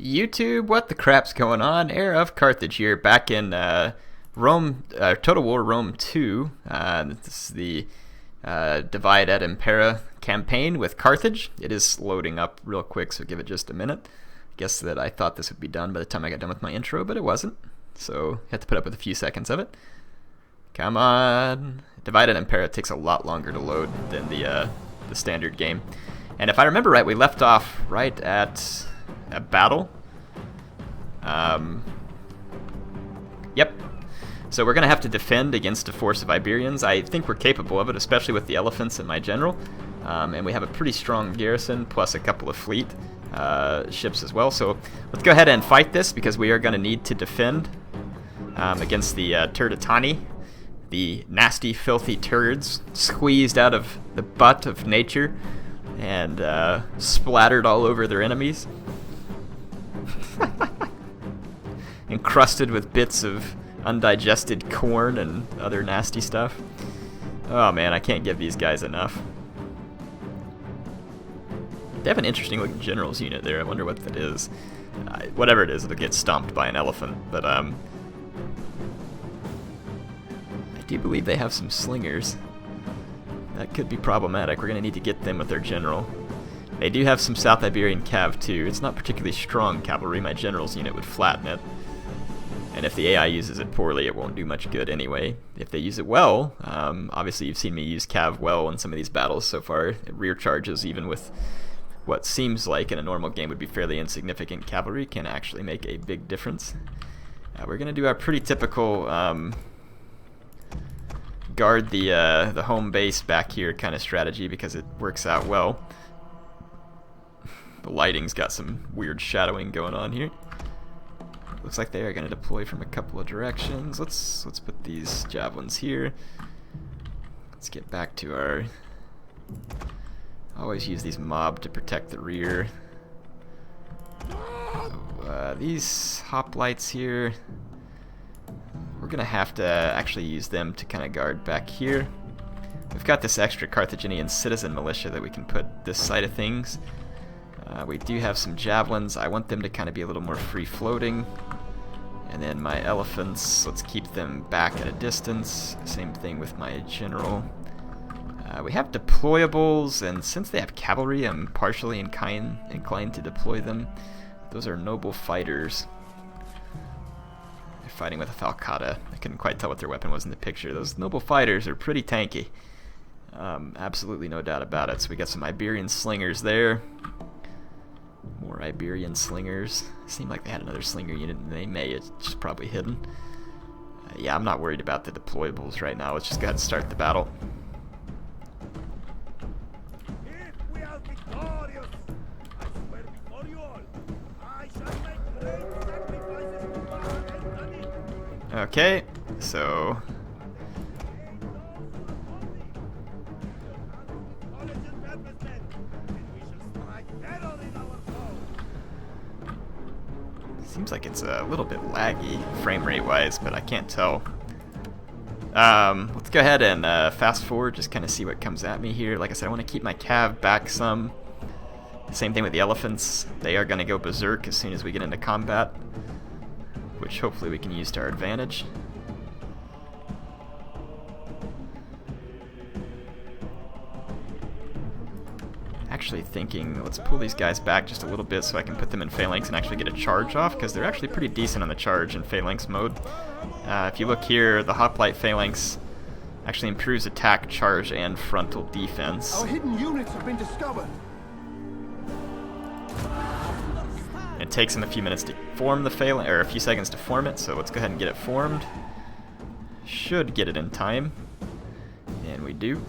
YouTube, what the crap's going on? HeirofCarthage here, back in Rome, Total War Rome 2. This is the Divide et Impera campaign with Carthage. It is loading up real quick, so give it just a minute. Guess that I thought this would be done by the time I got done with my intro, but it wasn't. So had to put up with a few seconds of it. Come on. Divide et Impera takes a lot longer to load than the standard game. And if I remember right, we left off right at a battle. Yep. So we're going to have to defend against a force of Iberians. I think we're capable of it, especially with the elephants and my general. And we have a pretty strong garrison, plus a couple of fleet ships as well. So let's go ahead and fight this, because we are going to need to defend against the Turdetani, the nasty, filthy turds squeezed out of the butt of nature and splattered all over their enemies. Encrusted with bits of undigested corn and other nasty stuff. Oh man, I can't give these guys enough. They have an interesting looking general's unit there. I wonder what that is. Whatever it is, it'll get stomped by an elephant. But I do believe they have some slingers. That could be problematic. We're going to need to get them with their general. They do have some South Iberian cav too. It's not particularly strong cavalry. My general's unit would flatten it. And if the AI uses it poorly, it won't do much good anyway. If they use it well, obviously you've seen me use cav well in some of these battles so far. It rear charges, even with what seems like in a normal game would be fairly insignificant cavalry, can actually make a big difference. We're going to do our pretty typical guard the home base back here kind of strategy, because it works out well. The lighting's got some weird shadowing going on here. Looks like they are going to deploy from a couple of directions. Let's put these javelins here. Let's get back to our... Always use these mob to protect the rear. So, these hoplites here, we're going to have to actually use them to kind of guard back here. We've got this extra Carthaginian citizen militia that we can put this side of things. We do have some javelins. I want them to kind of be a little more free-floating. And then my elephants, let's keep them back at a distance. Same thing with my general. We have deployables, and since they have cavalry, I'm partially inclined to deploy them. Those are noble fighters. They're fighting with a falcata. I couldn't quite tell what their weapon was in the picture. Those noble fighters are pretty tanky. Absolutely no doubt about it. So we got some Iberian slingers there. More Iberian slingers. Seemed like they had another slinger unit, and they may. It's just probably hidden. Yeah, I'm not worried about the deployables right now. Let's just go ahead and start the battle. Okay, so... Seems like it's a little bit laggy frame rate wise, but I can't tell. Let's go ahead and fast forward, just kind of see what comes at me here. Like I said, I want to keep my cav back some. Same thing with the elephants. They are going to go berserk as soon as we get into combat, which hopefully we can use to our advantage. Actually thinking, let's pull these guys back just a little bit so I can put them in phalanx and actually get a charge off, because they're actually pretty decent on the charge in phalanx mode. If you look here, the hoplite phalanx actually improves attack, charge, and frontal defense. Our hidden units have been discovered. It takes them a few minutes to form the phalanx, or a few seconds to form it, so let's go ahead and get it formed. Should get it in time, and we do.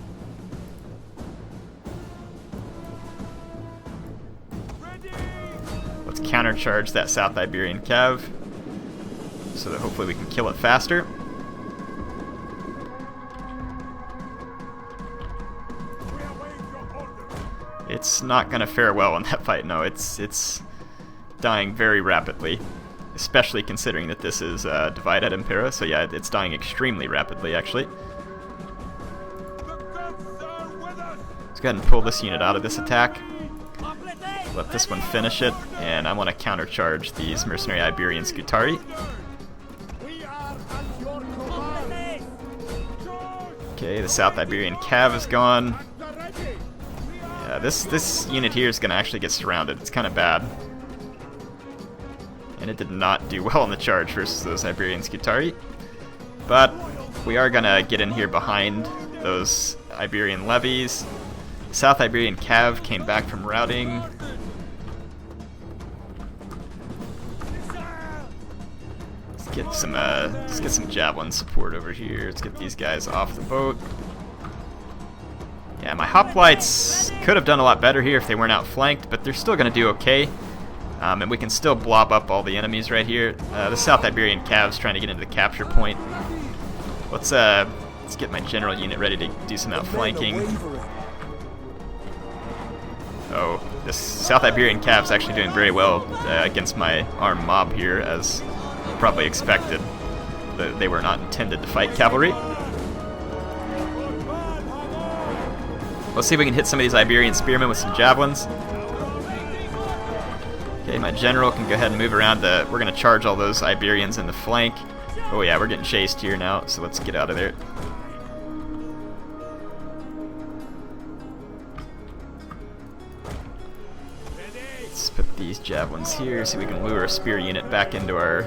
Let's countercharge that South Iberian cav, so that hopefully we can kill it faster. It's not going to fare well in that fight, no. It's dying very rapidly, especially considering that this is Divide et Impera, so yeah, it's dying extremely rapidly, actually. Let's go ahead and pull this unit out of this attack. let this one finish it, and I want to countercharge these mercenary Iberian Scutari. Okay, the South Iberian Cav is gone. Yeah, this unit here is going to actually get surrounded. It's kind of bad. And it did not do well on the charge versus those Iberian Scutari. But we are going to get in here behind those Iberian levies. South Iberian Cav came back from routing. Let's get some javelin support over here. Let's get these guys off the boat. Yeah, my hoplites could have done a lot better here if they weren't outflanked, but they're still going to do okay. And we can still blob up all the enemies right here. The South Iberian Cav's trying to get into the capture point. Let's get my general unit ready to do some outflanking. Oh, this South Iberian Cav's actually doing very well against my armed mob here, as probably expected. They were not intended to fight cavalry. Let's see if we can hit some of these Iberian spearmen with some javelins. Okay, my general can go ahead and move around. We're going to charge all those Iberians in the flank. Oh yeah, we're getting chased here now, so let's get out of there. Let's put these javelins here so we can lure a spear unit back into our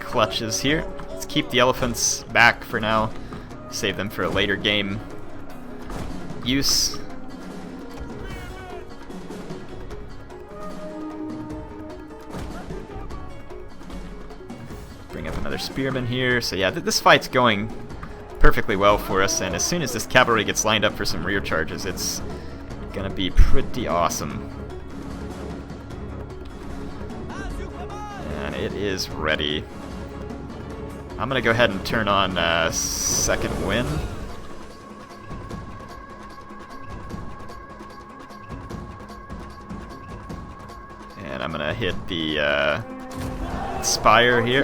clutches here. Let's keep the elephants back for now. Save them for a later game use. Bring up another spearman here. So yeah, this fight's going perfectly well for us, and as soon as this cavalry gets lined up for some rear charges, it's gonna be pretty awesome. And it is ready. I'm gonna go ahead and turn on second wind. And I'm gonna hit the spire here.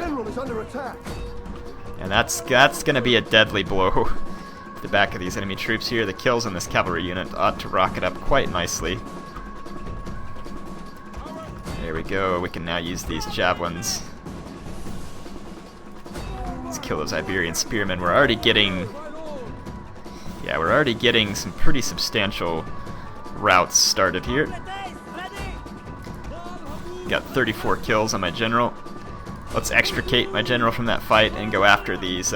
And that's gonna be a deadly blow to the back of these enemy troops here. The kills in this cavalry unit ought to rocket up quite nicely. There we go. We can now use these javelins. Kill those Iberian spearmen. We're already getting some pretty substantial routes started here. Got 34 kills on my general. Let's extricate my general from that fight and go after these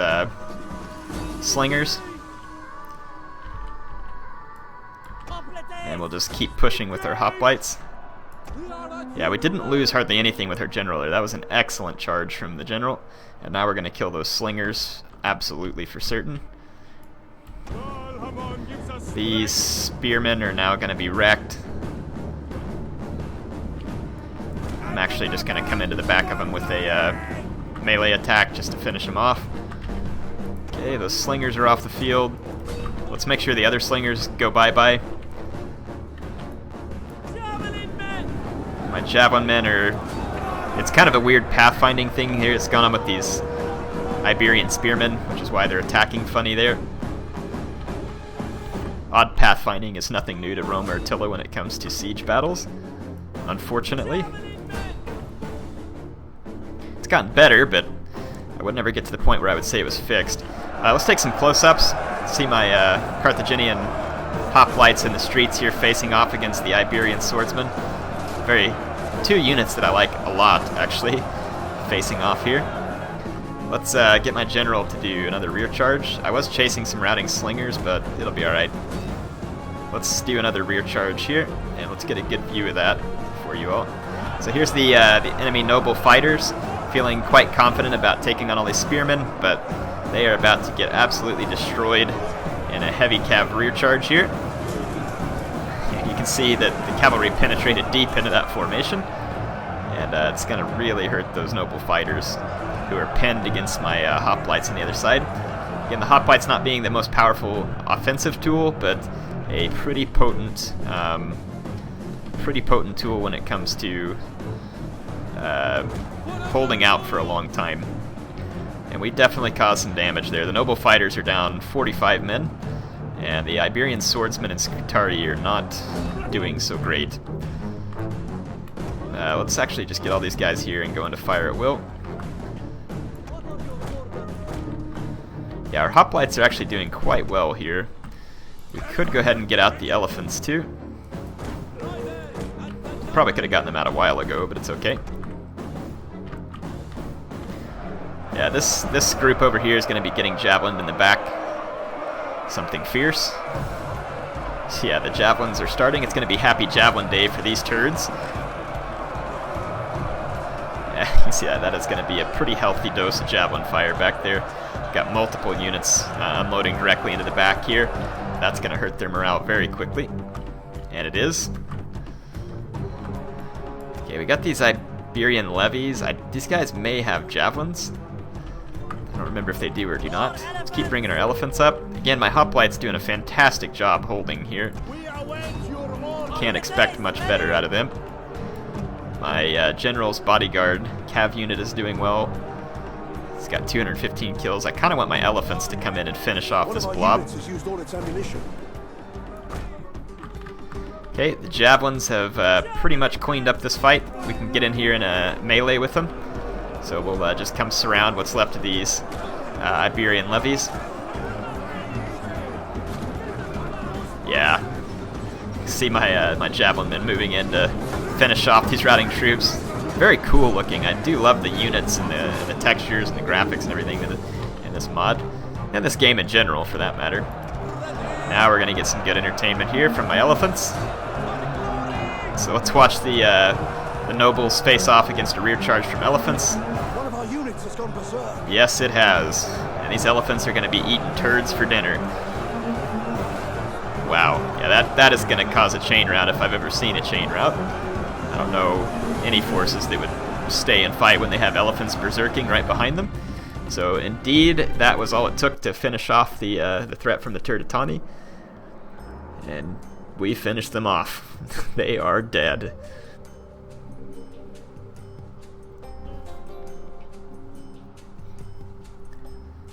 slingers. And we'll just keep pushing with our hoplites. Yeah, we didn't lose hardly anything with our general there. That was an excellent charge from the general. And now we're going to kill those slingers, absolutely for certain. These spearmen are now going to be wrecked. I'm actually just going to come into the back of them with a melee attack just to finish them off. Okay, those slingers are off the field. Let's make sure the other slingers go bye-bye. My javelin men are... It's kind of a weird pathfinding thing here. It's gone on with these Iberian spearmen, which is why they're attacking funny there. Odd pathfinding is nothing new to Rome or Attila when it comes to siege battles, unfortunately. It's gotten better, but I would never get to the point where I would say it was fixed. Let's take some close-ups. See my Carthaginian hoplites in the streets here facing off against the Iberian swordsmen. Two units that I like a lot, actually, facing off here. Let's get my general to do another rear charge. I was chasing some routing slingers, but it'll be alright. Let's do another rear charge here, and let's get a good view of that for you all. So here's the enemy noble fighters, feeling quite confident about taking on all these spearmen, but they are about to get absolutely destroyed in a heavy cav rear charge here. You can see that the cavalry penetrated deep into that formation, and it's going to really hurt those noble fighters who are pinned against my hoplites on the other side. Again, the hoplites not being the most powerful offensive tool, but a pretty potent tool when it comes to holding out for a long time. And we definitely caused some damage there. The noble fighters are down 45 men, and the Iberian swordsmen and Scutari are not doing so great. Let's actually just get all these guys here and go into fire at will. Yeah, our hoplites are actually doing quite well here. We could go ahead and get out the elephants too. Probably could have gotten them out a while ago, but it's okay. Yeah, this group over here is going to be getting javelined in the back. Something fierce. So yeah, the javelins are starting. It's going to be happy javelin day for these turds. Yeah, you can see that is going to be a pretty healthy dose of javelin fire back there. Got multiple units unloading directly into the back here. That's going to hurt their morale very quickly. And it is. Okay, we got these Iberian levies. These guys may have javelins. I don't remember if they do or do not. Let's keep bringing our elephants up. Again, my hoplites doing a fantastic job holding here. Can't expect much better out of them. My general's bodyguard cav unit is doing well. It's got 215 kills. I kind of want my elephants to come in and finish off this blob. Okay, the javelins have pretty much cleaned up this fight. We can get in here in a melee with them. So we'll just come surround what's left of these Iberian levies. Yeah. See my javelin men moving in to finish off these routing troops. Very cool looking. I do love the units and the textures and the graphics and everything in this mod. And this game in general, for that matter. Now we're going to get some good entertainment here from my elephants. So let's watch the nobles face off against a rear charge from elephants. One of our units has gone berserk. Yes, it has. And these elephants are going to be eating turds for dinner. Wow. Yeah, that is going to cause a chain rout if I've ever seen a chain rout. I don't know any forces that would stay and fight when they have elephants berserking right behind them. So indeed, that was all it took to finish off the threat from the Turdetani. And we finished them off. They are dead.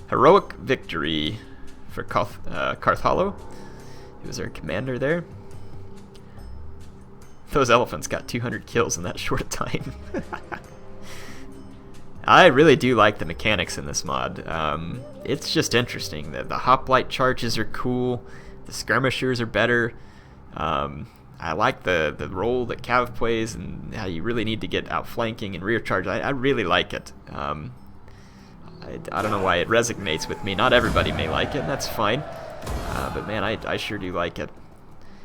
Heroic victory for Carthage. He was our commander there. Those elephants got 200 kills in that short time. I really do like the mechanics in this mod. It's just interesting. The hoplite charges are cool. The skirmishers are better. I like the role that Cav plays and how you really need to get outflanking and rear charge. I really like it. I don't know why it resonates with me. Not everybody may like it, and that's fine. But man, I sure do like it.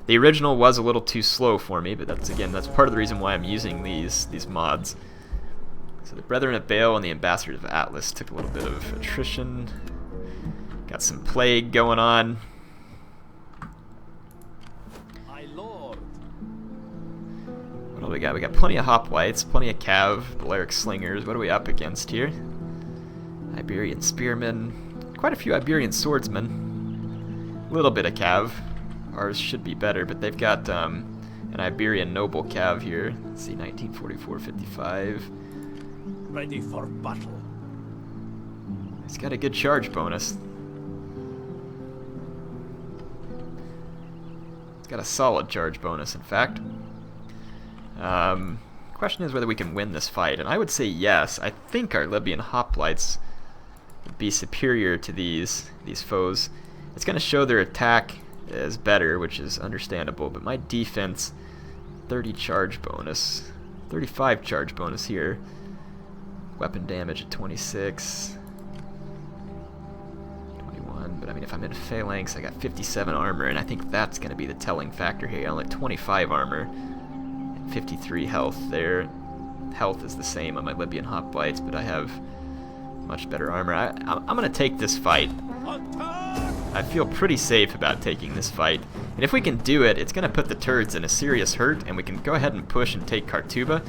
The original was a little too slow for me, but that's part of the reason why I'm using these mods. So the Brethren of Baal and the Ambassadors of Atlas took a little bit of attrition. Got some plague going on. My lord. What do we got? We got plenty of hoplites, plenty of cav, Balearic slingers. What are we up against here? Iberian spearmen, quite a feew Iberian swordsmen. A little bit of cav. Ours should be better, but they've got an Iberian noble cav here. Let's see, 1944-55. Ready for battle. He's got a good charge bonus. He's got a solid charge bonus, in fact. Question is whether we can win this fight, and I would say yes. I think our Libyan hoplites would be superior to these foes. It's going to show their attack is better, which is understandable, but my defense, 30 charge bonus, 35 charge bonus here. Weapon damage at 26, 21, but I mean if I'm in phalanx I got 57 armor, and I think that's going to be the telling factor here. I only have 25 armor and 53 health there. Health is the same on my Libyan hoplites, but I have much better armor. I'm going to take this fight. I feel pretty safe about taking this fight. And if we can do it, it's going to put the Turds in a serious hurt, and we can go ahead and push and take Khartuba.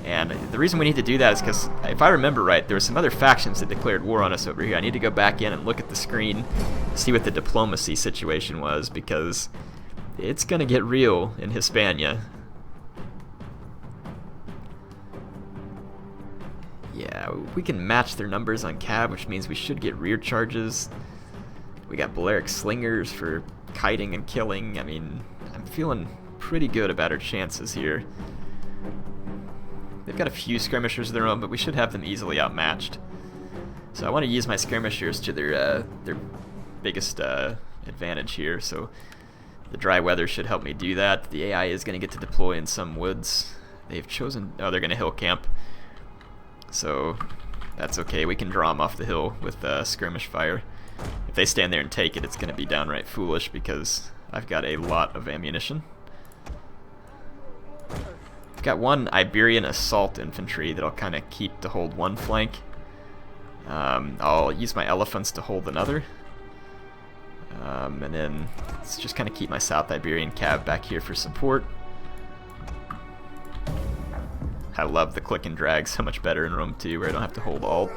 And the reason we need to do that is because, if I remember right, there were some other factions that declared war on us over here. I need to go back in and look at the screen, see what the diplomacy situation was, because it's going to get real in Hispania. Yeah, we can match their numbers on cav, which means we should get rear charges. We got Balearic slingers for kiting and killing. I mean, I'm feeling pretty good about our chances here. They've got a few skirmishers of their own, but we should have them easily outmatched. So I want to use my skirmishers to their biggest advantage here. So the dry weather should help me do that. The AI is going to get to deploy in some woods. They've chosen... Oh, they're going to hill camp. So that's okay. We can draw them off the hill with skirmish fire. If they stand there and take it, it's going to be downright foolish because I've got a lot of ammunition. I've got one Iberian assault infantry that I'll kind of keep to hold one flank. I'll use my elephants to hold another. And then let's just kind of keep my South Iberian cav back here for support. I love the click and drag so much better in Rome 2 where I don't have to hold alt.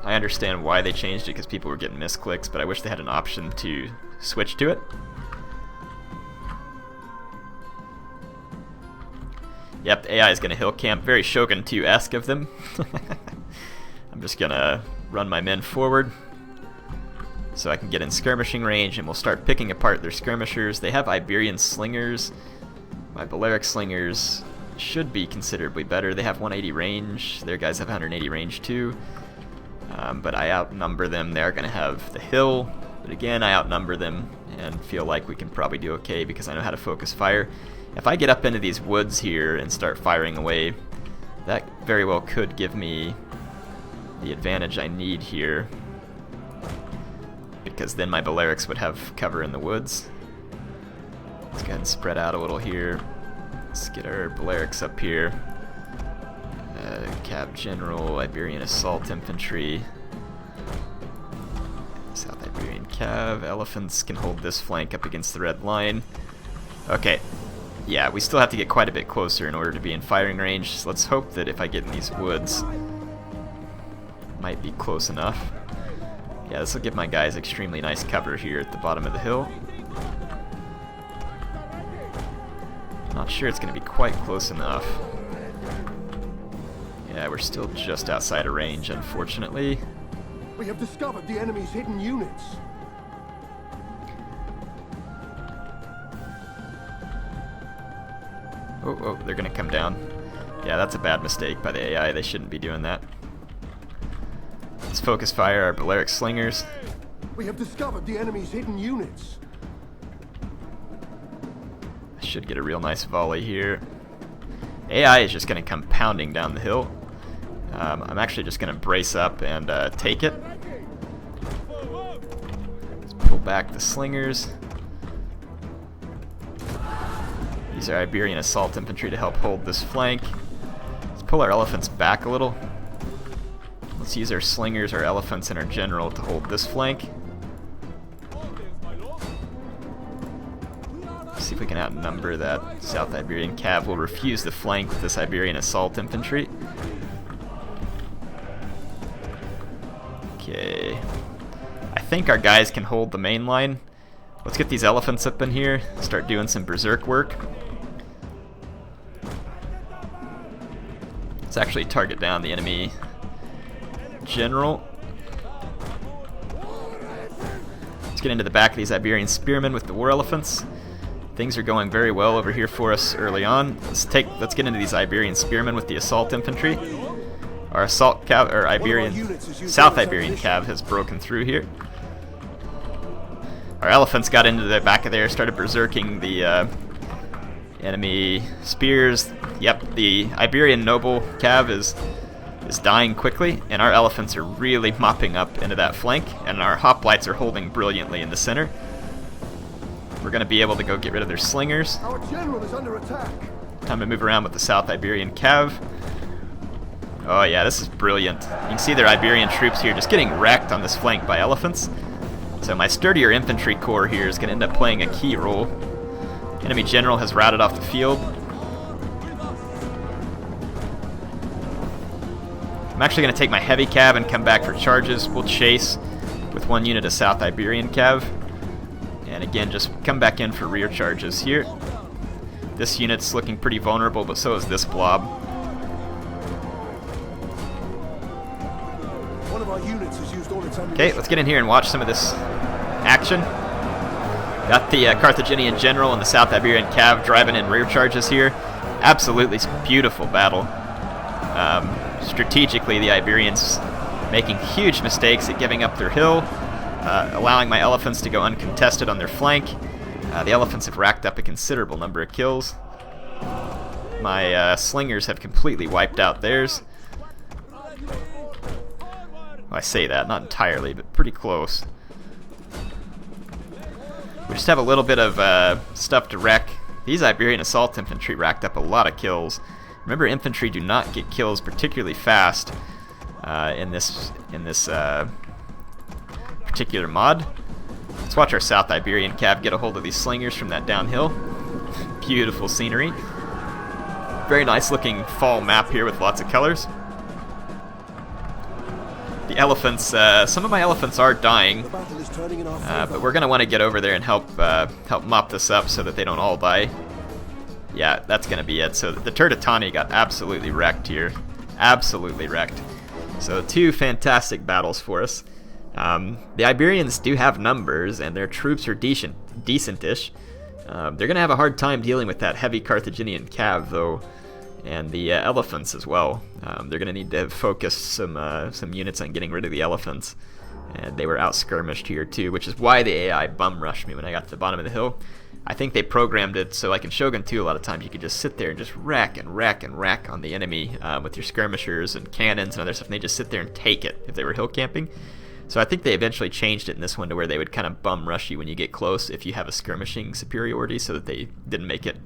I understand why they changed it because people were getting misclicks, but I wish they had an option to switch to it. Yep, the AI is going to hill camp. Very Shogun 2-esque of them. I'm just going to run my men forward so I can get in skirmishing range, and we'll start picking apart their skirmishers. They have Iberian slingers. My Balearic slingers should be considerably better. They have 180 range. Their guys have 180 range too. But I outnumber them. They're going to have the hill. But again, I outnumber them and feel like we can probably do okay because I know how to focus fire. If I get up into these woods here and start firing away, that very well could give me the advantage I need here, because then my Balearics would have cover in the woods. Let's go ahead and spread out a little here. Let's get our Balearics up here. Cab General, Iberian Assault Infantry, South Iberian Cav. Elephants can hold this flank up against the red line. Okay. Yeah, we still have to get quite a bit closer in order to be in firing range. So let's hope that if I get in these woods, might be close enough. Yeah, this will give my guys extremely nice cover here at the bottom of the hill. Not sure it's going to be quite close enough. Yeah, we're still just outside of range, unfortunately. We have discovered the enemy's hidden units. Oh, they're going to come down. Yeah, that's a bad mistake by the AI. They shouldn't be doing that. Let's focus fire our Balearic slingers. We have discovered the enemy's hidden units. I should get a real nice volley here. AI is just going to come pounding down the hill. I'm actually just going to brace up and take it. Let's pull back the slingers. These are Iberian Assault Infantry to help hold this flank. Let's pull our elephants back a little. Let's use our slingers, our elephants, and our general to hold this flank. See if we can outnumber that South Iberian Cav. We'll refuse the flank with this Iberian Assault Infantry. Okay. I think our guys can hold the main line. Let's get these elephants up in here, start doing some berserk work. Let's actually target down the enemy general. Let's get into the back of these Iberian spearmen with the war elephants. Things are going very well over here for us early on. Let's get into these Iberian spearmen with the assault infantry. Our assault cav, or South Iberian cav has broken through here. Our elephants got into the back of there, started berserking the enemy spears. Yep, the Iberian noble cav is dying quickly, and our elephants are really mopping up into that flank, and our hoplites are holding brilliantly in the center. We're going to be able to go get rid of their slingers. Our general is under attack. Time to move around with the South Iberian cav. Oh yeah, this is brilliant. You can see their Iberian troops here just getting wrecked on this flank by elephants. So my sturdier infantry corps here is going to end up playing a key role. Enemy general has routed off the field. I'm actually going to take my heavy cav and come back for charges. We'll chase with one unit of South Iberian cav. And again, just come back in for rear charges here. This unit's looking pretty vulnerable, but so is this blob. One of our units has used all its ammunition. Okay, let's get in here and watch some of this action. Got the Carthaginian general and the South Iberian cav driving in rear charges here. Absolutely beautiful battle. Strategically, the Iberians making huge mistakes at giving up their hill, allowing my elephants to go uncontested on their flank. The elephants have racked up a considerable number of kills. My slingers have completely wiped out theirs. Well, I say that, not entirely, but pretty close. We just have a little bit of stuff to wreck. These Iberian assault infantry racked up a lot of kills. Remember, infantry do not get kills particularly fast in this particular mod. Let's watch our South Iberian cav get a hold of these slingers from that downhill. Beautiful scenery. Very nice looking fall map here with lots of colors. The elephants, some of my elephants are dying, but we're going to want to get over there and help mop this up so that they don't all die. Yeah, that's going to be it. So the Turdetani got absolutely wrecked here. Absolutely wrecked. So 2 fantastic battles for us. The Iberians do have numbers, and their troops are decent-ish. They're going to have a hard time dealing with that heavy Carthaginian cav, though, and the elephants as well. They're going to need to focus some units on getting rid of the elephants. And they were out-skirmished here, too, which is why the AI bum-rushed me when I got to the bottom of the hill. I think they programmed it so, like in Shogun 2, a lot of times you could just sit there and just rack and rack and rack on the enemy with your skirmishers and cannons and other stuff, and they just sit there and take it if they were hill camping. So I think they eventually changed it in this one to where they would kind of bum rush you when you get close if you have a skirmishing superiority, so that they didn't make it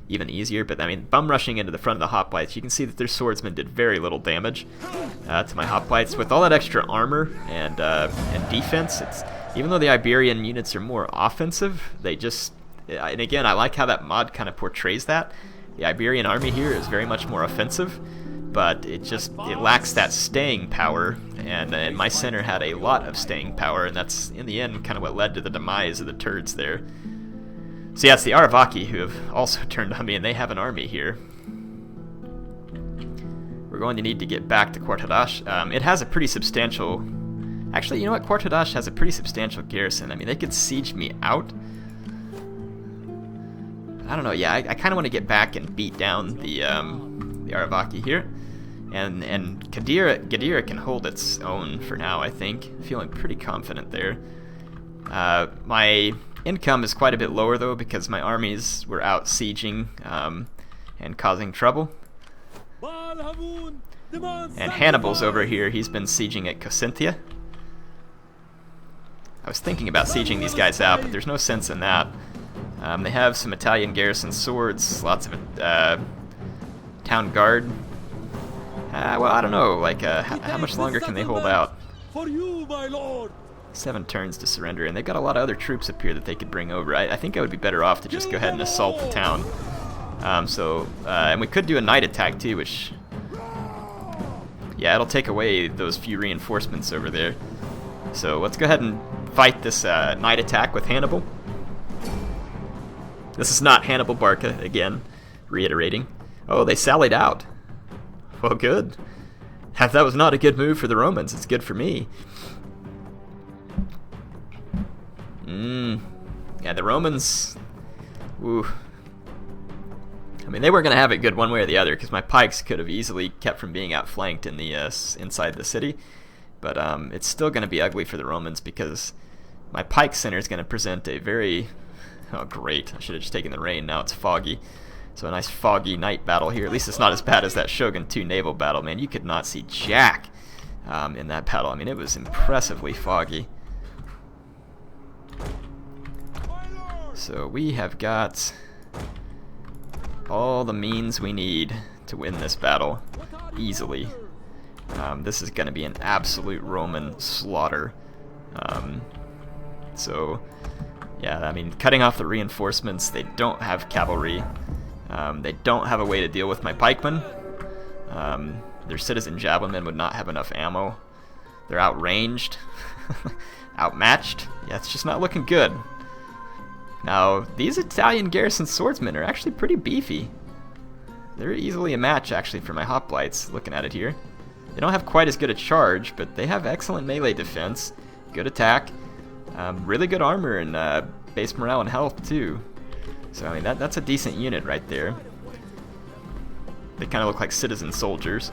even easier. But I mean, bum rushing into the front of the hoplites, you can see that their swordsmen did very little damage to my hoplites. With all that extra armor and defense, even though the Iberian units are more offensive, they just, and again, I like how that mod kind of portrays that. The Iberian army here is very much more offensive, but it lacks that staying power, and my center had a lot of staying power, and that's in the end kind of what led to the demise of the Turds there. So yeah, it's the Aravaki who have also turned on me, and they have an army here. We're going to need to get back to Carthage. It has a pretty substantial... Actually, you know what? Carthage has a pretty substantial garrison. I mean, they could siege me out. I don't know, yeah, I kind of want to get back and beat down the Aravaki here. And Gadira can hold its own for now, I think. Feeling pretty confident there. My income is quite a bit lower, though, because my armies were out sieging and causing trouble. And Hannibal's over here. He's been sieging at Cosentia. I was thinking about sieging these guys out, but there's no sense in that. They have some Italian garrison swords, lots of town guard. Well, I don't know, like, how much longer can they hold out? 7 turns to surrender, and they've got a lot of other troops up here that they could bring over. I think I would be better off to just go ahead and assault the town. And we could do a night attack too, which, yeah, it'll take away those few reinforcements over there. So let's go ahead and fight this night attack with Hannibal. This is not Hannibal Barca, again, reiterating. Oh, they sallied out. Well, good. That was not a good move for the Romans. It's good for me. Yeah, the Romans... Ooh. I mean, they weren't going to have it good one way or the other, because my pikes could have easily kept from being outflanked in the inside the city. But it's still going to be ugly for the Romans, because my pike center is going to present a very... Oh, great. I should have just taken the rain. Now it's foggy. So a nice foggy night battle here. At least it's not as bad as that Shogun 2 naval battle. Man, you could not see jack in that battle. I mean, it was impressively foggy. So we have got all the means we need to win this battle easily. This is going to be an absolute Roman slaughter. So, yeah, I mean, cutting off the reinforcements, they don't have cavalry. They don't have a way to deal with my pikemen. Their citizen javelinmen would not have enough ammo. They're outranged, outmatched. Yeah, it's just not looking good. Now, these Italian garrison swordsmen are actually pretty beefy. They're easily a match, actually, for my hoplites, looking at it here. They don't have quite as good a charge, but they have excellent melee defense, good attack, really good armor, and base morale and health, too. So, I mean, that's a decent unit right there. They kind of look like citizen soldiers.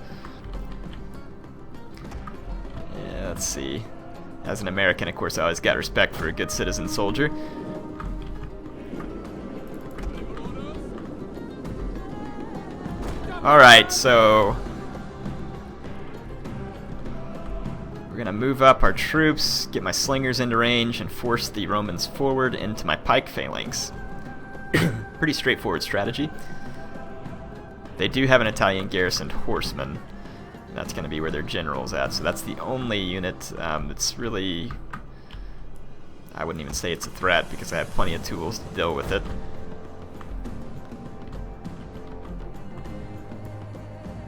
Let's see. As an American, of course, I always got respect for a good citizen soldier. Alright, so we're gonna move up our troops, get my slingers into range, and force the Romans forward into my pike phalanx. Pretty straightforward strategy. They do have an Italian garrisoned horseman. That's going to be where their general's at, so that's the only unit that's really... I wouldn't even say it's a threat, because I have plenty of tools to deal with it.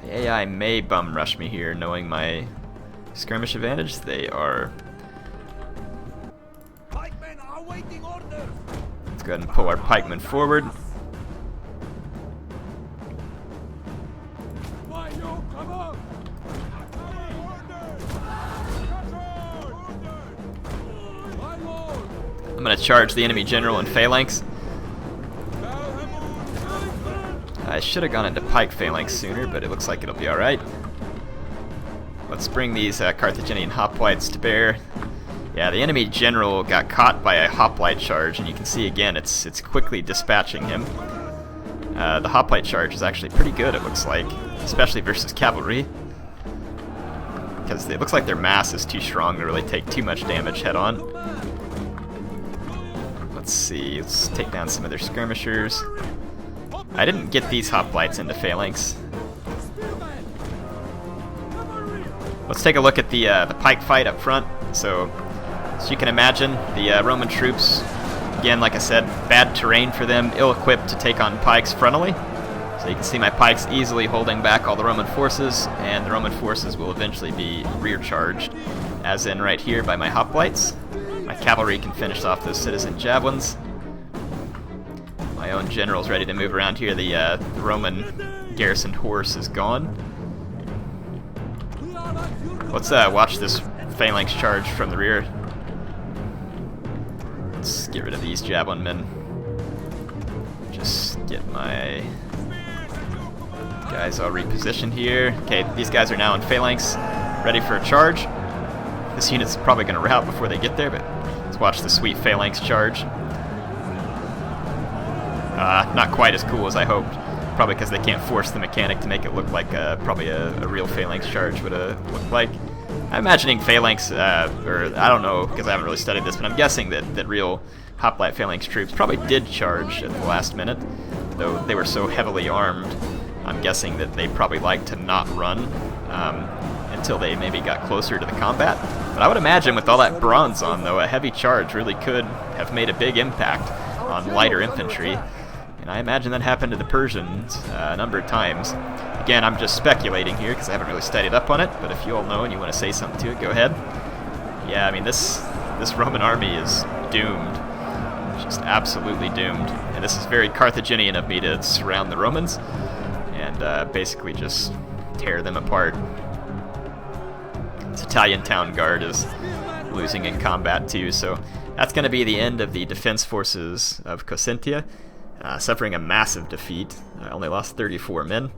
The AI may bum rush me here, knowing my skirmish advantage. They are... Pikemen are awaiting orders. Let's go ahead and pull our pikemen forward. I'm going to charge the enemy general in phalanx. I should have gone into pike phalanx sooner, but it looks like it'll be alright. Let's bring these Carthaginian hoplites to bear. Yeah, the enemy general got caught by a hoplite charge, and you can see again it's quickly dispatching him. The hoplite charge is actually pretty good, it looks like, especially versus cavalry, because it looks like their mass is too strong to really take too much damage head on. Let's see, let's take down some of their skirmishers. I didn't get these hoplites into phalanx. Let's take a look at the pike fight up front. So, as you can imagine, the Roman troops, again, like I said, bad terrain for them, ill-equipped to take on pikes frontally. So you can see my pikes easily holding back all the Roman forces, and the Roman forces will eventually be rear-charged, as in right here by my hoplites. My cavalry can finish off those citizen javelins. My own general's ready to move around here. The Roman garrisoned horse is gone. Let's watch this phalanx charge from the rear. Let's get rid of these javelin men. Just get my guys all repositioned here. Okay, these guys are now in phalanx, ready for a charge. This unit's probably going to rout before they get there, but let's watch the sweet phalanx charge. Not quite as cool as I hoped, probably because they can't force the mechanic to make it look like probably a real phalanx charge would have looked like. I'm imagining phalanx, or I don't know because I haven't really studied this, but I'm guessing that real hoplite phalanx troops probably did charge at the last minute, though they were so heavily armed. I'm guessing that they probably like to not run until they maybe got closer to the combat. But I would imagine with all that bronze on, though, a heavy charge really could have made a big impact on lighter infantry. And I imagine that happened to the Persians a number of times. Again, I'm just speculating here because I haven't really studied up on it, but if you all know and you want to say something to it, go ahead. Yeah, I mean, this Roman army is doomed. Just absolutely doomed. And this is very Carthaginian of me to surround the Romans and basically just tear them apart. This Italian town guard is losing in combat too, so that's going to be the end of the defense forces of Cosentia, suffering a massive defeat. I only lost 34 men.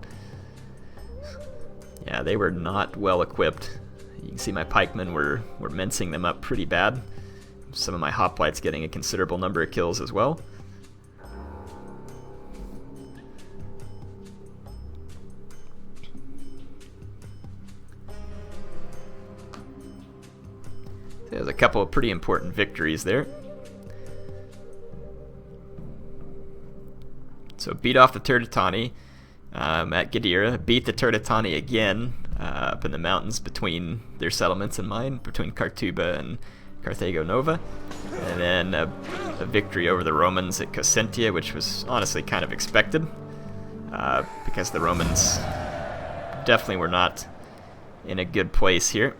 Yeah, they were not well equipped. You can see my pikemen were mincing them up pretty bad. Some of my hoplites getting a considerable number of kills as well. There's a couple of pretty important victories there. So beat off the Turdetani at Gadira, beat the Turdetani again up in the mountains between their settlements and mine, between Cartuba and Carthago Nova, and then a victory over the Romans at Cosentia, which was honestly kind of expected because the Romans definitely were not in a good place here.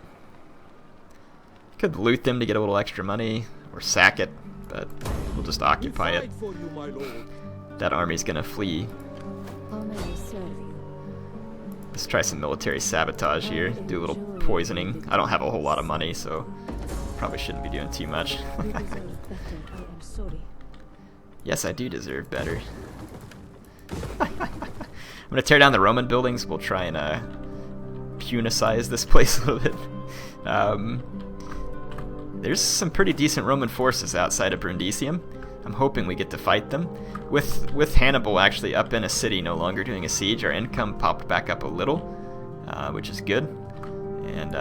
Could loot them to get a little extra money, or sack it, but we'll just occupy it. That army's gonna flee. Let's try some military sabotage here, do a little poisoning. I don't have a whole lot of money, so probably shouldn't be doing too much. Yes, I do deserve better. I'm gonna tear down the Roman buildings. We'll try and punicize this place a little bit. There's some pretty decent Roman forces outside of Brundisium. I'm hoping we get to fight them. With Hannibal actually up in a city, no longer doing a siege, our income popped back up a little, which is good. And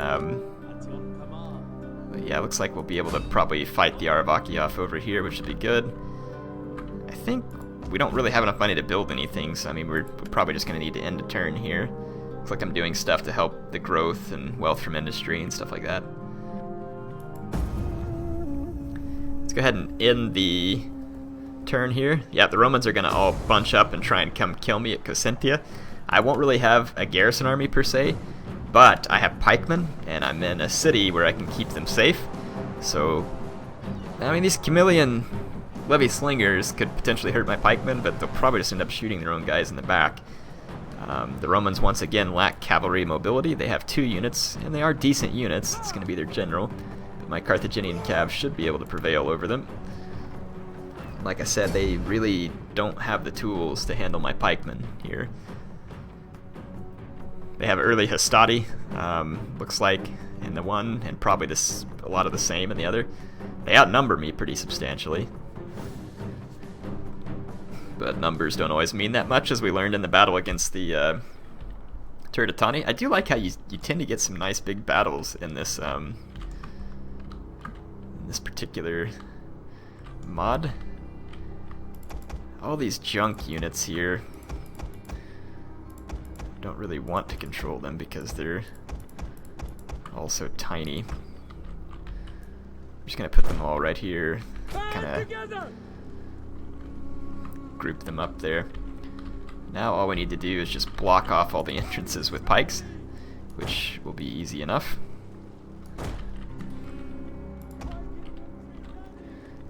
yeah, looks like we'll be able to probably fight the Aravaki off over here, which would be good. I think we don't really have enough money to build anything, so I mean we're probably just going to need to end a turn here. Looks like I'm doing stuff to help the growth and wealth from industry and stuff like that. Let's go ahead and end the turn here. Yeah, the Romans are going to all bunch up and try and come kill me at Cosentia. I won't really have a garrison army per se, but I have pikemen, and I'm in a city where I can keep them safe. So, I mean, these Camillian levy slingers could potentially hurt my pikemen, but they'll probably just end up shooting their own guys in the back. The Romans once again lack cavalry mobility. They have 2 units, and they are decent units. It's going to be their general. But my Carthaginian cav should be able to prevail over them. Like I said, they really don't have the tools to handle my pikemen here. They have early Hastati, looks like, in the one, and probably a lot of the same in the other. They outnumber me pretty substantially. But numbers don't always mean that much, as we learned in the battle against the Turdetani. I do like how you tend to get some nice big battles in this particular mod. All these junk units here, don't really want to control them because they're all so tiny. I'm just gonna put them all right here, kind of group them up there. Now all we need to do is just block off all the entrances with pikes, which will be easy enough.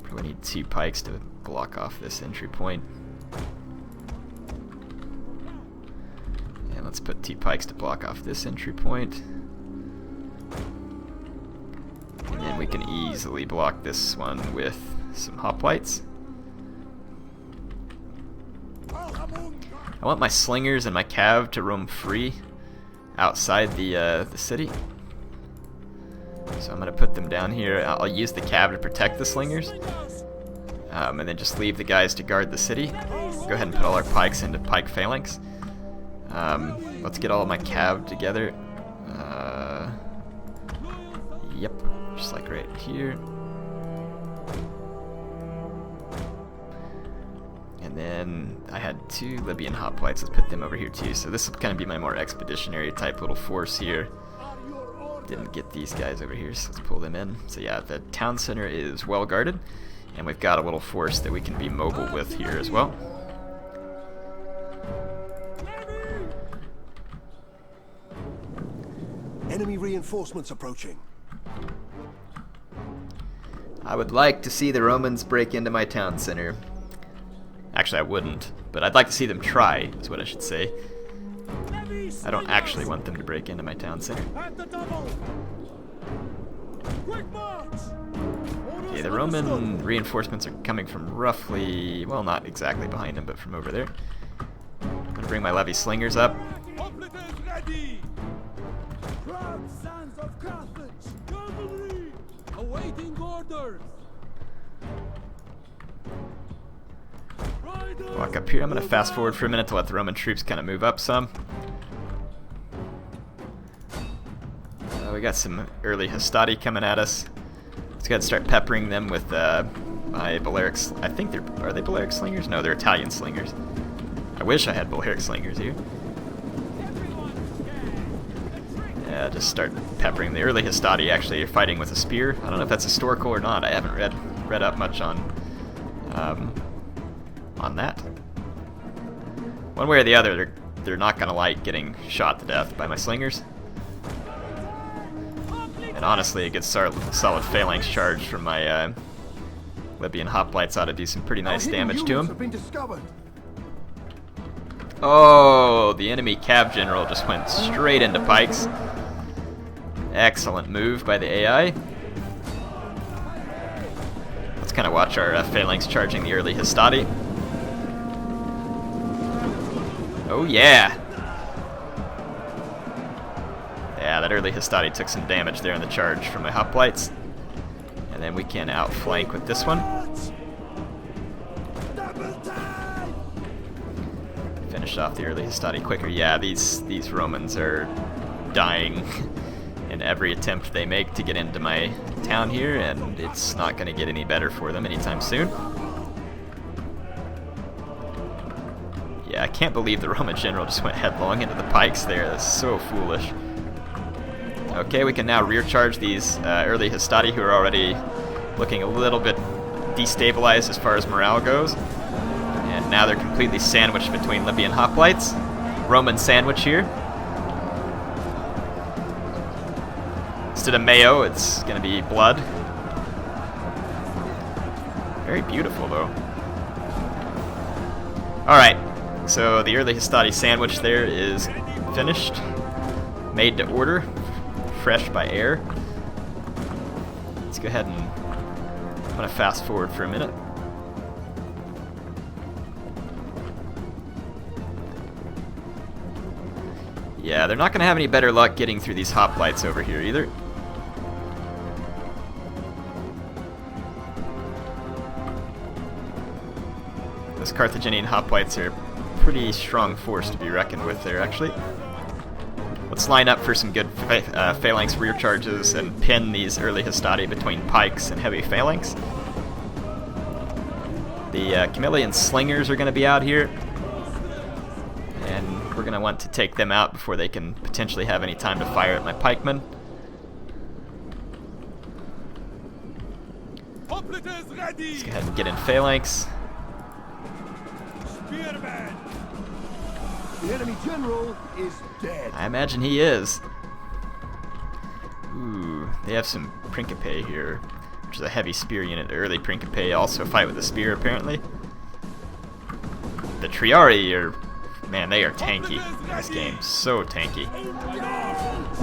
Probably need 2 pikes to block off this entry point. And let's put 2 pikes to block off this entry point. And then we can easily block this one with some hoplites. I want my slingers and my cav to roam free outside the city. So I'm going to put them down here. I'll use the cav to protect the slingers. And then just leave the guys to guard the city. Go ahead and put all our pikes into pike phalanx. Let's get all of my cav together. Yep, just like right here. And then I had 2 Libyan hoplites. Let's put them over here too. So this will kind of be my more expeditionary type little force here. Didn't get these guys over here, so let's pull them in. So yeah, the town center is well guarded, and we've got a little force that we can be mobile with here as well. Enemy reinforcements approaching. I would like to see the Romans break into my town center. Actually, I wouldn't, but I'd like to see them try, is what I should say. I don't actually want them to break into my town center. Okay, the Roman reinforcements are coming from roughly, well, not exactly behind them, but from over there. I'm gonna bring my levy slingers up. Sons of Carthage, cavalry, awaiting orders. Walk up here. I'm going to fast forward for a minute to let the Roman troops kind of move up some. We got some early Hastati coming at us. Let's go ahead and start peppering them with my Balearic. I think are they Balearic slingers? No, they're Italian slingers. I wish I had Balearic slingers here. Yeah, just start peppering. The early Hastati actually are fighting with a spear. I don't know if that's historical or not. I haven't read up much on that. One way or the other, they're not gonna like getting shot to death by my slingers. And honestly, a good solid phalanx charge from my Libyan hoplites ought to do some pretty nice damage to him. Oh, the enemy cav general just went straight into pikes. Excellent move by the AI. Let's kind of watch our phalanx charging the early Hastati. Oh yeah! Yeah, that early Hastati took some damage there in the charge from my hoplites. And then we can outflank with this one. Finish off the early Hastati quicker. Yeah, these Romans are dying in every attempt they make to get into my town here, and it's not going to get any better for them anytime soon. Yeah, I can't believe the Roman general just went headlong into the pikes there. That's so foolish. Okay, we can now rear charge these early Hastati, who are already looking a little bit destabilized as far as morale goes. And now they're completely sandwiched between Libyan hoplites. Roman sandwich here. Instead of mayo, it's going to be blood. Very beautiful, though. Alright, so the early Hastati sandwich there is finished. Made to order. Fresh by air. Let's go ahead and... I'm going to fast forward for a minute. Yeah, they're not going to have any better luck getting through these hoplites over here either. Those Carthaginian hoplites are a pretty strong force to be reckoned with there, actually. Let's line up for some good phalanx rear charges and pin these early Hastati between pikes and heavy phalanx. The Camillian slingers are going to be out here, and we're going to want to take them out before they can potentially have any time to fire at my pikemen. Let's go ahead and get in phalanx. The enemy general is dead. I imagine he is. Ooh, they have some Principe here, which is a heavy spear unit. The early Principe also fight with a spear, apparently. The Triari are, man, they are tanky in this game. So tanky.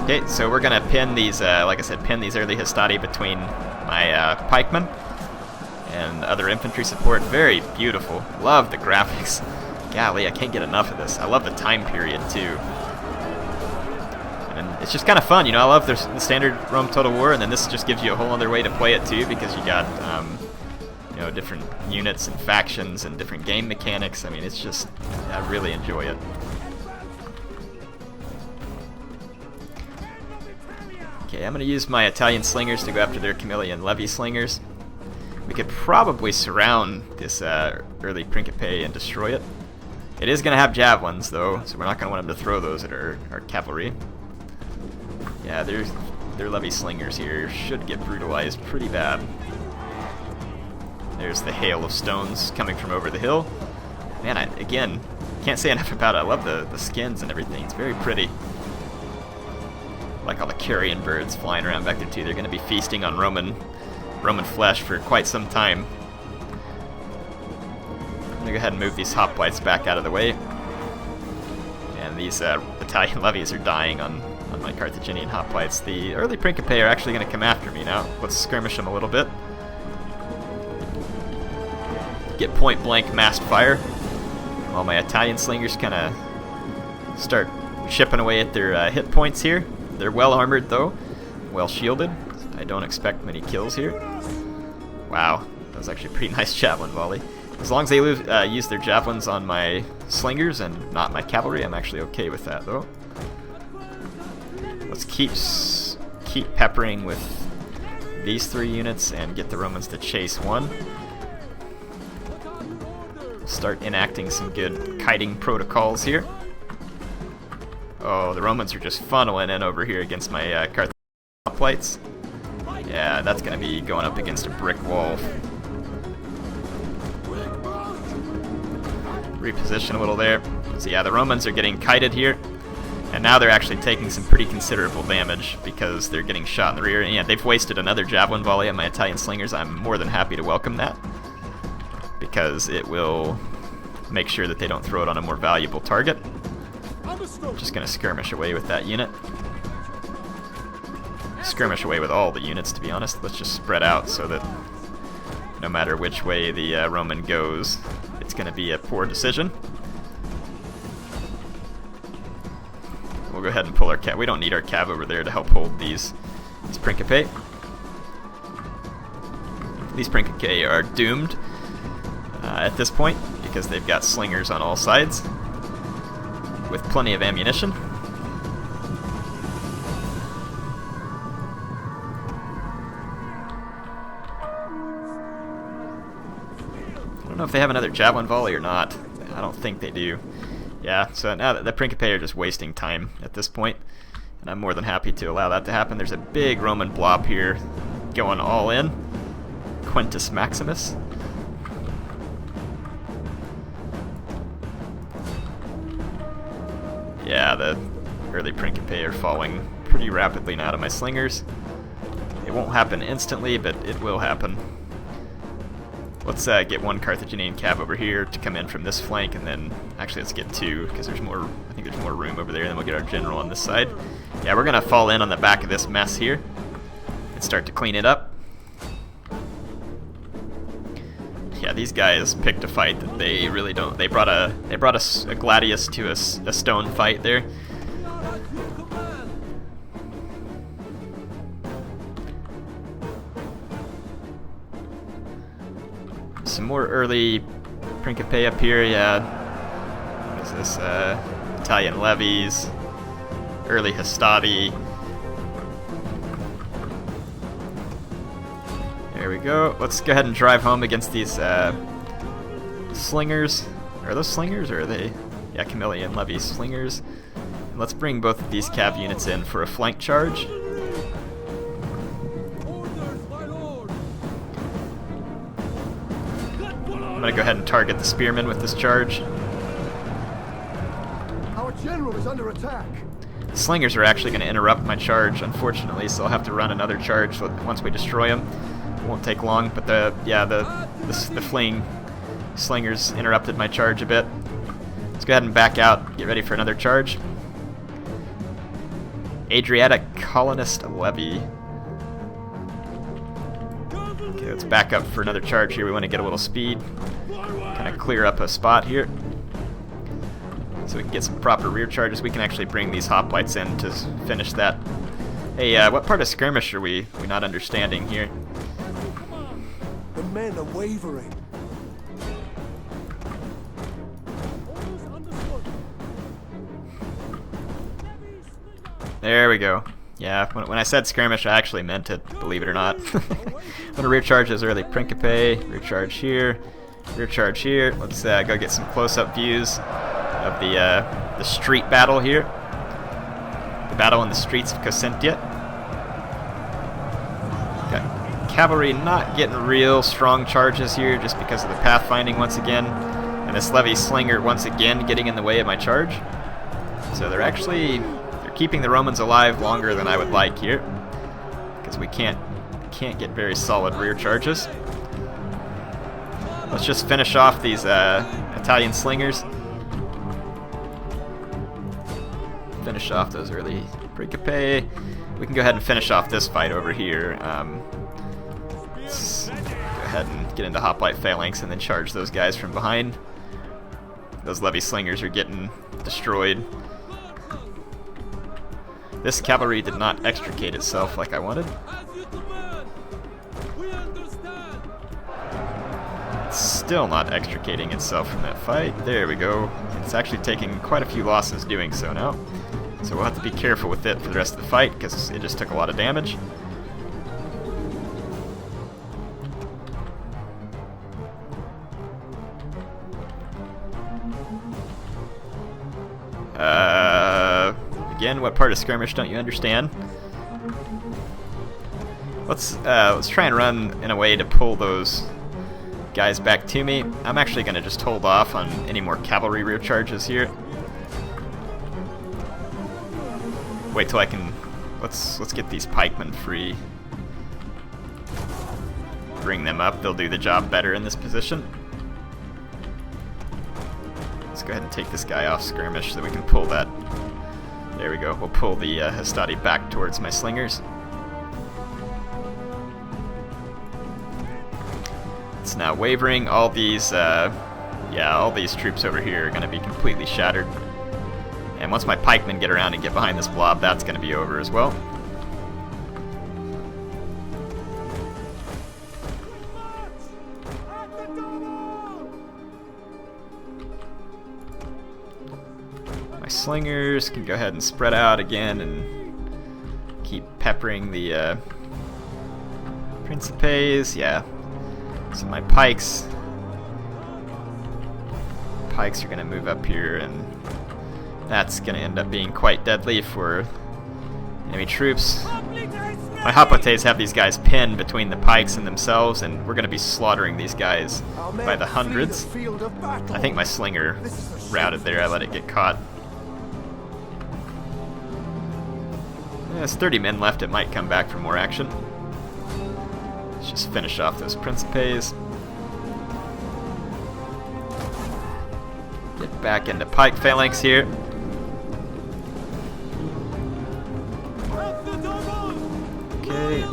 Okay, so we're gonna pin these, like I said, pin these early Hastati between my pikemen and other infantry support. Very beautiful. Love the graphics. Golly, I can't get enough of this. I love the time period, too. And it's just kind of fun, you know. I love the standard Rome Total War, and then this just gives you a whole other way to play it, too, because you got, you know, different units and factions and different game mechanics. I mean, it's just, I really enjoy it. Okay, I'm going to use my Italian slingers to go after their Camillian levy slingers. We could probably surround this early Principe and destroy it. It is going to have javelins, though, so we're not going to want them to throw those at our cavalry. Yeah, their levy slingers here should get brutalized pretty bad. There's the hail of stones coming from over the hill. Man, again, can't say enough about it. I love the skins and everything. It's very pretty. Like all the carrion birds flying around back there, too. They're going to be feasting on Roman flesh for quite some time. I'm going to go ahead and move these hoplites back out of the way. And these Italian levies are dying on my Carthaginian hoplites. The early Principe are actually going to come after me now. Let's skirmish them a little bit. Get point blank massed fire. While my Italian slingers kind of start chipping away at their hit points here. They're well armored though, well shielded. I don't expect many kills here. Wow, that was actually a pretty nice javelin volley. As long as they use their javelins on my slingers and not my cavalry, I'm actually okay with that, though. Let's keep peppering with these three units and get the Romans to chase one. Start enacting some good kiting protocols here. Oh, the Romans are just funneling in over here against my Carthaginian hoplites. Yeah, that's going to be going up against a brick wall. Reposition a little there. So yeah, the Romans are getting kited here. And now they're actually taking some pretty considerable damage because they're getting shot in the rear. And yeah, they've wasted another javelin volley on my Italian slingers. I'm more than happy to welcome that, because it will make sure that they don't throw it on a more valuable target. Just going to skirmish away with that unit. Skirmish away with all the units, to be honest. Let's just spread out so that no matter which way the Roman goes, it's going to be a poor decision. We'll go ahead and pull our cav. We don't need our cav over there to help hold these Principe. These Principe are doomed at this point because they've got slingers on all sides with plenty of ammunition. I don't know if they have another javelin volley or not. I don't think they do. Yeah, so now the Principe are just wasting time at this point, and I'm more than happy to allow that to happen. There's a big Roman blob here going all in. Quintus Maximus. Yeah, the early Principe are falling pretty rapidly now to my slingers. It won't happen instantly, but it will happen. Let's get one Carthaginian cav over here to come in from this flank, and then actually let's get two because there's more. I think there's more room over there. And then we'll get our general on this side. Yeah, we're gonna fall in on the back of this mess here and start to clean it up. Yeah, these guys picked a fight that they really don't. They brought a gladius to a stone fight there. Some more early Principe up here, yeah. What is this? Italian levies, early Hastati. There we go. Let's go ahead and drive home against these slingers. Are those slingers or are they? Yeah, Camillian levy slingers. And let's bring both of these cav units in for a flank charge. I'm gonna go ahead and target the spearmen with this charge. Our general is under attack. The slingers are actually gonna interrupt my charge, unfortunately, so I'll have to run another charge once we destroy them. It won't take long, but the fleeing slingers interrupted my charge a bit. Let's go ahead and back out, get ready for another charge. Adriatic colonist levy. Okay, let's back up for another charge here. We want to get a little speed, kind of clear up a spot here, so we can get some proper rear charges. We can actually bring these hoplites in to finish that. Hey, what part of skirmish are we not understanding here? The men are wavering. There we go. Yeah, when I said skirmish, I actually meant it, believe it or not. I'm gonna rear charge those early Principe, rear charge here, rear charge here. Let's go get some close-up views of the street battle here. The battle in the streets of Cosentia. Got cavalry not getting real strong charges here just because of the pathfinding once again. And this levy slinger once again getting in the way of my charge. So they're keeping the Romans alive longer than I would like here, because we can't get very solid rear charges. Let's just finish off these Italian slingers. Finish off those early Principe. We can go ahead and finish off this fight over here. Let's go ahead and get into hoplite phalanx and then charge those guys from behind. Those levy slingers are getting destroyed. This cavalry did not extricate itself like I wanted. It's still not extricating itself from that fight. There we go. It's actually taking quite a few losses doing so now. So we'll have to be careful with it for the rest of the fight because it just took a lot of damage. Again, what part of skirmish don't you understand? Let's try and run in a way to pull those guys back to me. I'm actually going to just hold off on any more cavalry rear charges here. Wait till I can. Let's get these pikemen free. Bring them up. They'll do the job better in this position. Let's go ahead and take this guy off skirmish so that we can pull that. There we go. We'll pull the Hastati back towards my slingers. It's now wavering. All these troops over here are going to be completely shattered. And once my pikemen get around and get behind this blob, that's going to be over as well. My slingers can go ahead and spread out again and keep peppering the Principes. Yeah. So my pikes are going to move up here, and that's going to end up being quite deadly for enemy troops. My hoplites have these guys pinned between the pikes and themselves, and we're going to be slaughtering these guys by the hundreds. I think my slinger routed there. I let it get caught. There's 30 men left. It might come back for more action. Let's just finish off those Principes. Get back into pike phalanx here. Okay.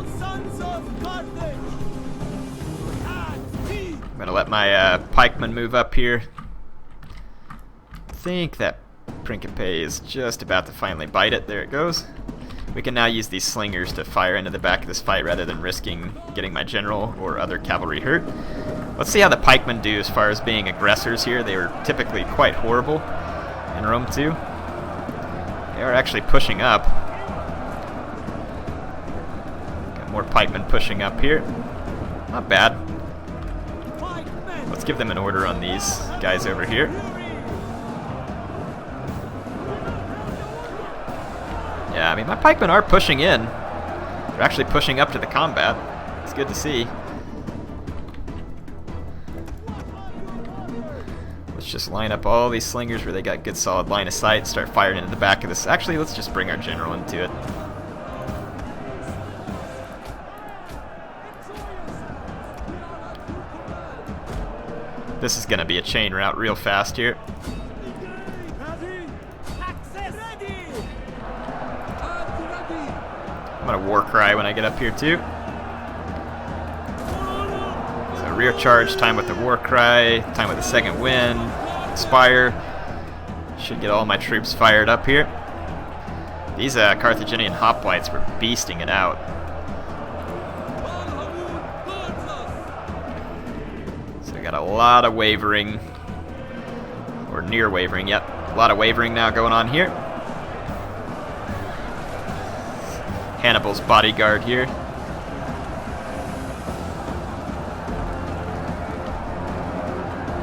I'm gonna let my pikemen move up here. I think that Principe is just about to finally bite it. There it goes. We can now use these slingers to fire into the back of this fight rather than risking getting my general or other cavalry hurt. Let's see how the pikemen do as far as being aggressors here. They were typically quite horrible in Rome too. They are actually pushing up. Got more pikemen pushing up here. Not bad. Let's give them an order on these guys over here. Yeah, I mean, my pikemen are pushing in. They're actually pushing up to the combat. It's good to see. Let's just line up all these slingers where they got good solid line of sight, start firing into the back of this. Actually, let's just bring our general into it. This is going to be a chain route real fast here. I'm going to war cry when I get up here too. So rear charge, time with the war cry, time with the second wind, inspire. Should get all my troops fired up here. These Carthaginian hoplites were beasting it out. So we got a lot of wavering, or near wavering, yep. A lot of wavering now going on here. Hannibal's bodyguard here.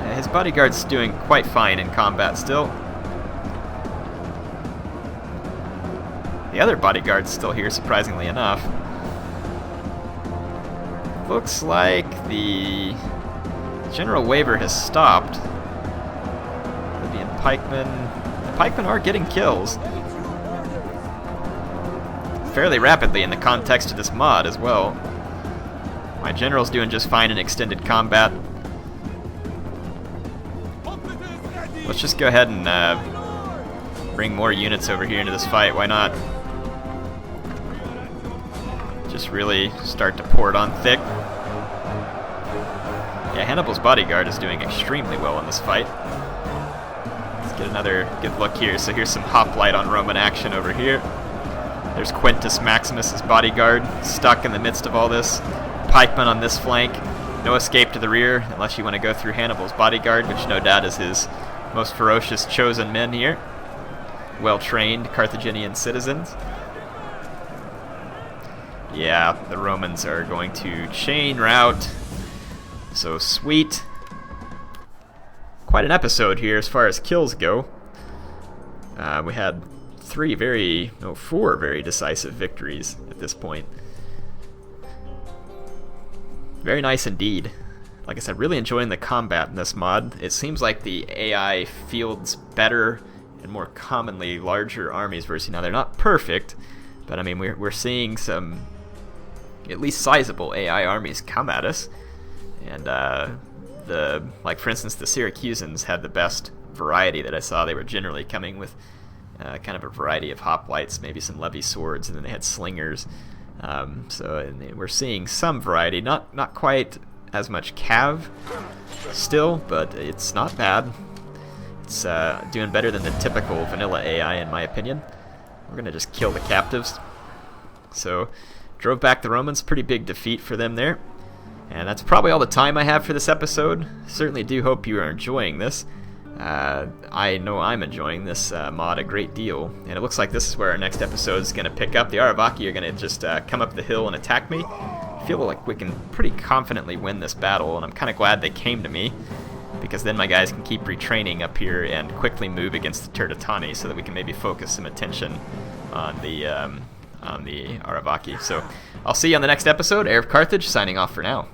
Yeah, his bodyguard's doing quite fine in combat still. The other bodyguard's still here, surprisingly enough. Looks like the general waver has stopped. Libyan pikemen. The pikemen are getting kills. Fairly rapidly in the context of this mod as well. My general's doing just fine in extended combat. Let's just go ahead and bring more units over here into this fight. Why not? Just really start to pour it on thick. Yeah, Hannibal's bodyguard is doing extremely well in this fight. Let's get another good look here. So here's some hoplite on Roman action over here. There's Quintus Maximus's bodyguard, stuck in the midst of all this. Pikemen on this flank. No escape to the rear, unless you want to go through Hannibal's bodyguard, which no doubt is his most ferocious chosen men here. Well-trained Carthaginian citizens. Yeah, the Romans are going to chain route. So sweet. Quite an episode here as far as kills go. We had four very decisive victories at this point. Very nice indeed. Like I said, really enjoying the combat in this mod. It seems like the AI fields better and more commonly larger armies versus, they're not perfect, but I mean we're seeing some at least sizable AI armies come at us. And like for instance, the Syracusans had the best variety that I saw. They were generally coming with kind of a variety of hoplites, maybe some levy swords, and then they had slingers. So we're seeing some variety, not quite as much cav still, but it's not bad. It's doing better than the typical vanilla AI, in my opinion. We're going to just kill the captives. So, drove back the Romans. Pretty big defeat for them there. And that's probably all the time I have for this episode. Certainly do hope you are enjoying this. I know I'm enjoying this mod a great deal. And it looks like this is where our next episode is going to pick up. The Aravaki are going to just come up the hill and attack me. I feel like we can pretty confidently win this battle, and I'm kind of glad they came to me, because then my guys can keep retraining up here and quickly move against the Turdetani so that we can maybe focus some attention on the Aravaki. So I'll see you on the next episode. HeirofCarthage signing off for now.